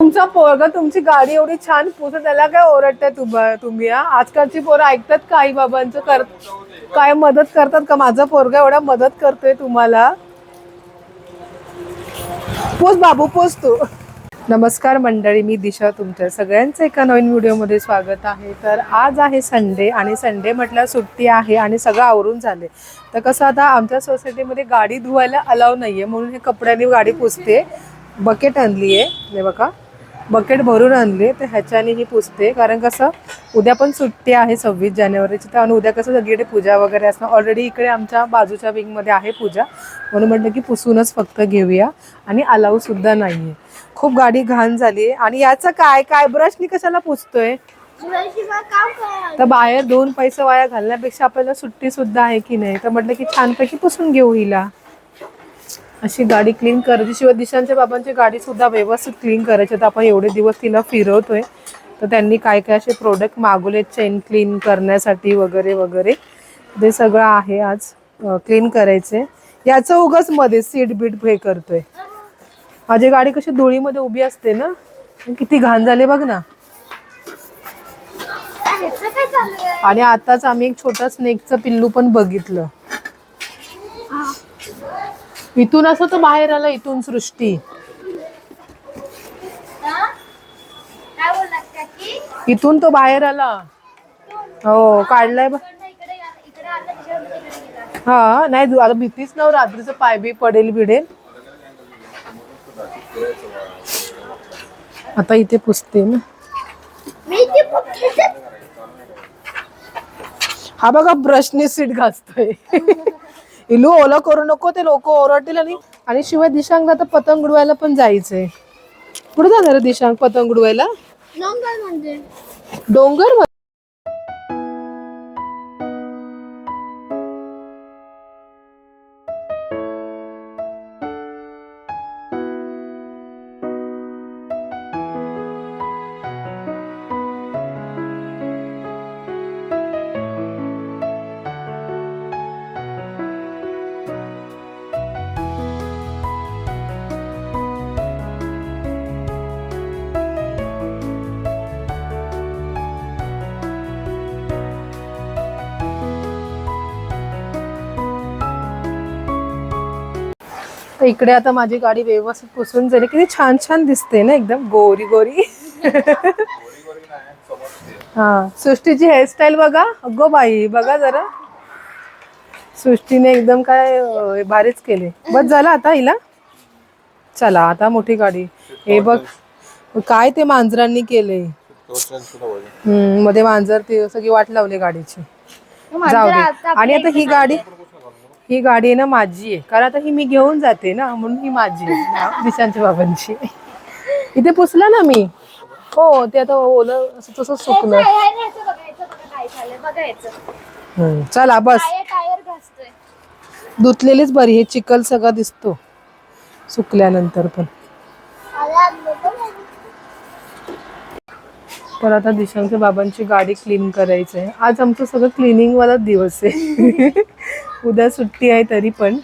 तुमचा पोरगा तुमची गाडी एवढी छान पुसत त्याला काय ओरडताय तुम्ही आजकालची पोरं ऐकतात का आई बाबांचं काय मदत करतात का? माझा पोरगा एवढा मदत करतोय तुम्हाला. पोस बाबू पोस तू. नमस्कार मंडळी, मी दिशा तुमच्या सगळ्यांचं एका नवीन व्हिडिओमध्ये स्वागत आहे. तर आज आहे संडे आणि संडे म्हटलं सुट्टी आहे आणि सगळं आवरून झाले. तर कसं आता आमच्या सोसायटीमध्ये गाडी धुवायला अलाव नाही आहे म्हणून हे कपड्यांनी गाडी पुसते. बकेट आणली आहे, हे बघा बकेट भरून आणले तर ह्याच्याने ही पुसते. कारण कसं उद्या पण सुट्टी आहे 26 जानेवारीची. तर आणि उद्या कसं सगळीकडे पूजा वगैरे असणार. ऑलरेडी इकडे आमच्या बाजूच्या विंगमध्ये आहे पूजा, म्हणून म्हटलं की पुसूनच फक्त घेऊया. आणि अलावसुद्धा नाही आहे. खूप गाडी घाण झाली आहे. आणि याचं काय काय ब्रशनी कशाला पुसतोय? तर बाहेर 2 पैसे वाया घालण्यापेक्षा आपल्याला सुट्टी सुद्धा आहे की नाही, तर म्हटलं की छानपैकी पुसून घेऊ हिला. अशी गाडी क्लीन करायची. शिवाय दिशांच्या बाबांची गाडी सुद्धा व्यवस्थित क्लीन करायची. तर आपण एवढे दिवस तिला फिरवतोय, तर त्यांनी काय काय असे प्रोडक्ट मागवले चेन क्लीन करण्यासाठी वगैरे वगैरे. ते सगळं आहे आज क्लीन करायचे. याचं उगाच मध्ये सीट बीट हे करतोय. माझी गाडी कशी धुळीमध्ये उभी असते ना, किती घाण झाले बघ ना. आणि आताच आम्ही एक छोटा स्नेकचं पिल्लू पण बघितलं. इथून असं तो बाहेर आला, इथून सृष्टी इथून तो बाहेर आला. हो काढलाय हा. नाही आता भीतीच ना, रात्रीचं पाय बी पडेल बिडेल. आता इथे पुसते ना. हा बघा ब्रशने सीट घासतोय. इलू ओला करू नको, ते लोक ओरडतील. आणि शिवाय दिशांग आता पतंग उडवायला पण जायचंय. कुठे जाणार आहे दिशांग पतंग उडवायला? डोंगर. इकडे आता माझी गाडी व्यवस्थित पुसून झाली. किती छान छान दिसते ना, एकदम गोरी गोरी. हा सृष्टीची हेअरस्टाईल बघा. अगो बाई बघा जरा, सृष्टीने एकदम काय भारीच केले. बस झाला आता हिला. चला आता मोठी गाडी. हे बघ काय ते मांजरांनी केले. मध्ये मांजर ते सगळी वाट लावली गाडीची. जाऊ दे. आणि आता ही गाडी आहे ना माझी आहे, कारण आता ही मी घेऊन जाते ना, म्हणून ही माझी आहे. दिशांच्या बाबांची. इथे पुसला ना मी. हो ते आता ओलं असं तसं सुकलं. चला बस. धुतलेलीच बरी. हे चिखल सगळं दिसतो सुकल्यानंतर पण. तर आता दिशांच्या बाबांची गाडी क्लीन करायची आहे. आज आमचं सगळं क्लिनिंग वाला दिवस आहे. उद्या सुट्टी आहे तरी पण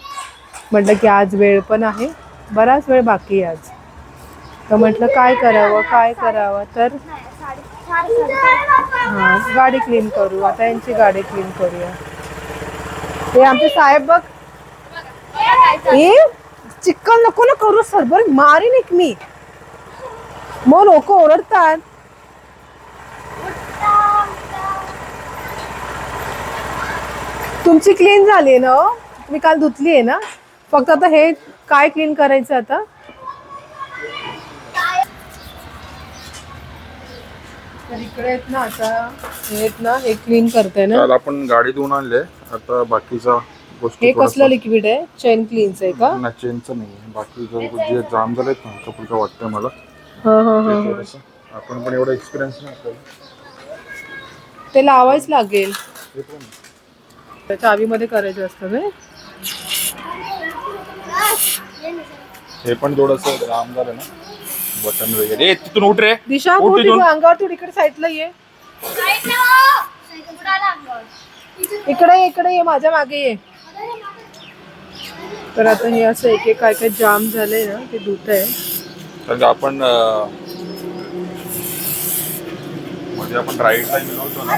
म्हटलं की आज वेळ पण आहे, बराच वेळ बाकी आहे आज. तर म्हटलं काय करावं तर हां गाडी क्लीन करू. आता यांची गाडी क्लीन करूया. हे आमचे साहेब बघ. हे चिक्कल नको ना करू सरबर, मारीन एक मी. मग लोक ओरडतात. तुमची क्लीन झाली आहे ना, मी काल धुतली आहे ना. फक्त आता हे काय क्लीन करायचं आता. तर इकडे आहेत ना, आता हे ना हे क्लीन करते ना. आपण गाडी धुवून आणले. आता बाकीचा गोष्टी. हे कसलं लिक्विड आहे? चेन क्लीनच आहे का? ना चेनचं नाही, बाकी जे जाम झालेत ना कपडे वाटतंय मला. आपण पण एवढा एक्सपिरियन्स नाही आपल्याला. ते लावायच लागेल. चावीमध्ये करायचं असतं ना हे पण थोडंसं जाम झालं ना बटन वगैरे. तिथून उठ रे दिशा. अंगावर तू इकडे साईडला ये. इकडे ये माझ्या मागे ये. तर आता हे असं एक एक काय काय जाम झालंय ना ते धुत आहे. कारण आपण मध्ये आपण राईडला गेलो होतो ना,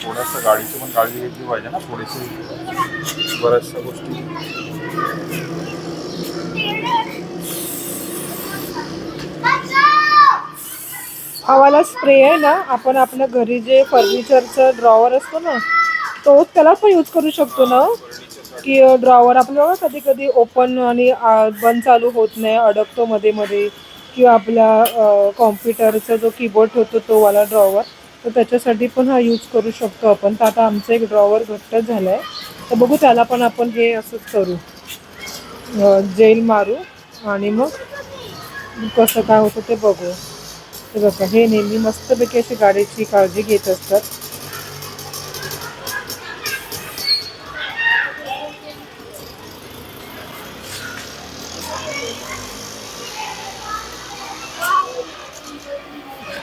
थोडंसं गाडीची पण काळजी घेतली पाहिजे ना, थोडीशी बऱ्याचशा गोष्टी. हवाला स्प्रे आहे ना, आपण आपल्या घरी जे फर्निचरचं ड्रॉवर असतो ना, तो त्याला पण यूज करू शकतो ना, की ड्रॉवर आपल्याला कधी कधी ओपन आणि बंद चालू होत नाही, अडकतो मध्ये मध्ये, किंवा आपल्या कॉम्प्युटरचा जो कीबोर्ड होतो तो वाला ड्रॉवर, तर त्याच्यासाठी पण हा यूज करू शकतो आपण. तर आता आमचं एक ड्रॉवर घट्ट झालं आहे, तर बघू त्याला पण आपण हे असंच करू, जेल मारू आणि मग कसं काय होतं ते बघू. हे बघा, हे नेहमी मस्तपैकी अशी गाडीची काळजी घेत असतात.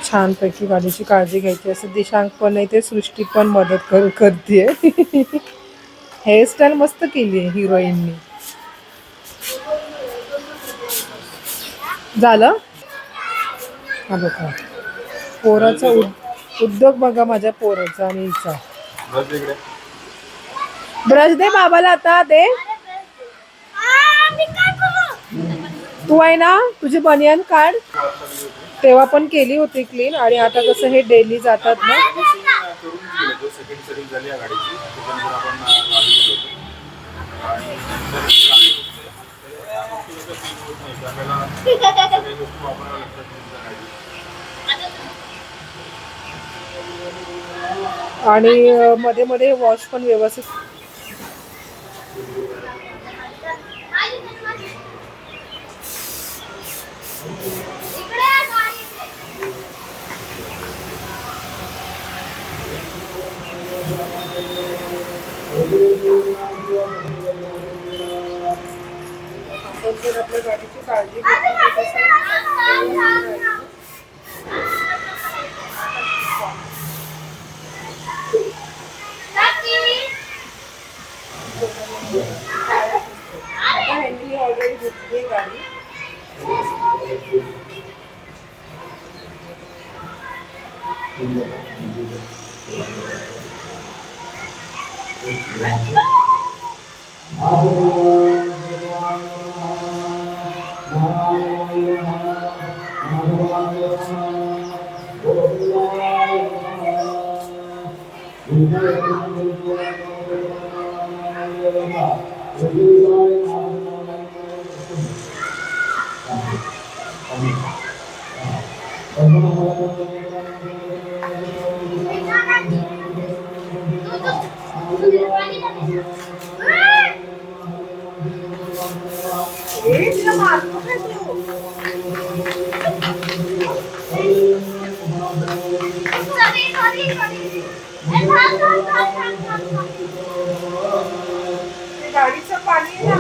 छानपैकी गाडीची काळजी घ्यायची असं. दिशांक पण नाही ते सृष्टी पण मदत करते. हेअरस्टाईल मस्त केली आहे हिरोईननी. झालं हा बघा, पोराचा उद्योग बघा, माझ्या पोराचा आणि हिचा. ब्रश दे बाबाला, आता दे. तू आहे ना, तुझी बनियान काढ. तेव्हा पण केली होती क्लीन, आणि आता कसं हे डेली जातात ना. आणि मध्ये मध्ये वॉश पण व्यवस्थित. आपण जर आपल्या गाडीची काळजी घेतली ऑलरेडी घेतली गाडी. गाडीचं पाणी आहे ना,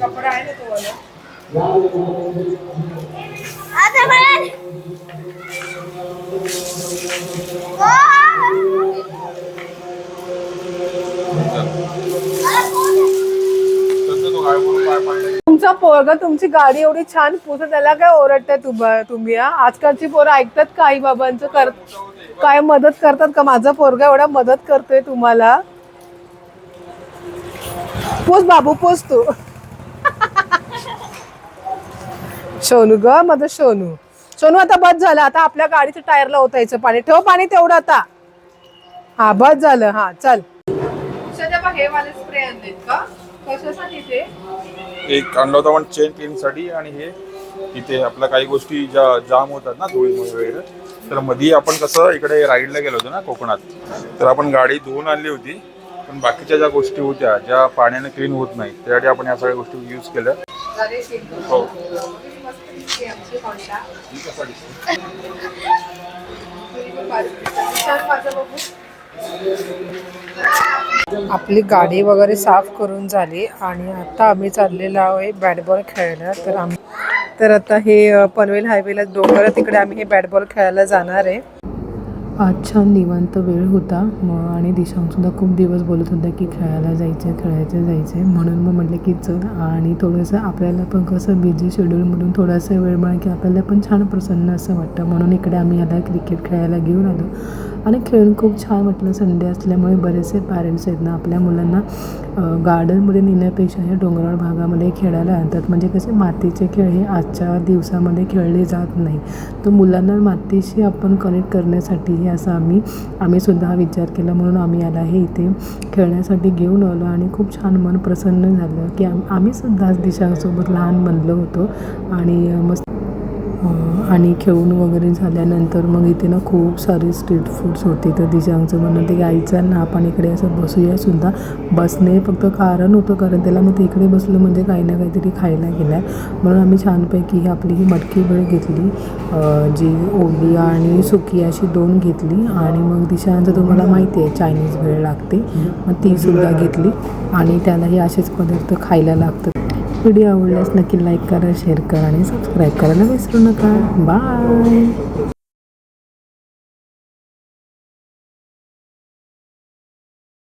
कपडा आहे ना तुम्हाला. तुमचा पोरगा तुमची गाडी एवढी छान पुसत, त्याला काय ओरडताय तुम्ही? आजकालची पोरं ऐकतात का आई बाबांचं? काय मदत करतात का? माझा पोरगा एवढा मदत करतोय तुम्हाला. पोस बाबू, पोस तू. सोनू ग, माझं सोनू. सोनू आता बस झालं, आता आपल्या गाडीच्या टायरला ओतायचं पाणी. ठेव पाणी तेवढं आता. हा बस झालं. हा चल. हे वाले स्प्रे आणलेत का? कशासाठी ते? एक आणला होता पण चेन क्लीन साठी, आणि हे इथे आपल्या काही गोष्टी ज्या जाम होतात ना धुळीमुळे वगैरे, तर मध्ये आपण कसं इकडे राईडला गेलो होतो ना कोकणात, तर आपण गाडी धुवून आणली होती, पण बाकीच्या ज्या गोष्टी होत्या ज्या पाण्याने क्लीन होत नाही, त्यासाठी आपण या सगळ्या गोष्टी यूज केल्या. हो. आपली गाडी वगैरे साफ करून झाली, आणि आता आम्ही चाललेलो आहे बॅट बॉल खेळायला. तर आता हे पनवेल हायवेला डोंगर तिकडे आम्ही हे बॅट बॉल खेळायला जाणार आहे. आज छान निवांत वेळ होता आणि दिशांगसुद्धा खूप दिवस बोलत होता की खेळायला जायचं म्हणून मग म्हटलं की चल. आणि थोडंसं आपल्याला पण कसं बिझी शेड्यूलमधून थोडासा वेळ मिळाला की आपल्याला पण छान प्रसन्न असं वाटतं, म्हणून इकडे आम्ही याला क्रिकेट खेळायला घेऊन आलो आणि खेळून खूप छान वाटलं. संडे असल्यामुळे बरेचसे पॅरेंट्स आहेत ना आपल्या मुलांना गार्डनमध्ये नेण्यापेक्षा हे डोंगराळ भागामध्ये खेळायला आणतात. म्हणजे कसे मातीचे खेळ हे आजच्या दिवसामध्ये खेळले जात नाही, तर मुलांना मातीशी आपण कनेक्ट करण्यासाठी हे असं आम्ही सुद्धा हा विचार केला, म्हणून आम्ही याला हे इथे खेळण्यासाठी घेऊन आलो आणि खूप छान मन प्रसन्न झालं की आम्ही सुद्धा आज दिशांसोबत लहान बनलो होतो. आणि मस्त आणि खेळून वगैरे झाल्यानंतर मग इथे ना खूप सारे स्ट्रीट फूड्स होते. तर दिशांचं म्हणणं ते यायचं ना आपण इकडे असं बसूया सुद्धा. बसणे फक्त कारण होतं, कारण त्याला मग इकडे बसलं म्हणजे काही ना काहीतरी खायला गेलं आहे, म्हणून आम्ही छानपैकी ही आपली ही मटकी भेळ घेतली, जी ओली आणि सुकी अशी 2 घेतली. आणि मग दिशांचं तुम्हाला माहिती आहे चायनीज भेळ लागते, मग तीसुद्धा घेतली. आणि त्यालाही असेच पदार्थ खायला लागतात. व्हिडिओ आवडल्यास नक्की लाईक करा, शेअर करा आणि सबस्क्राईब करायला विसरू नका. बाय.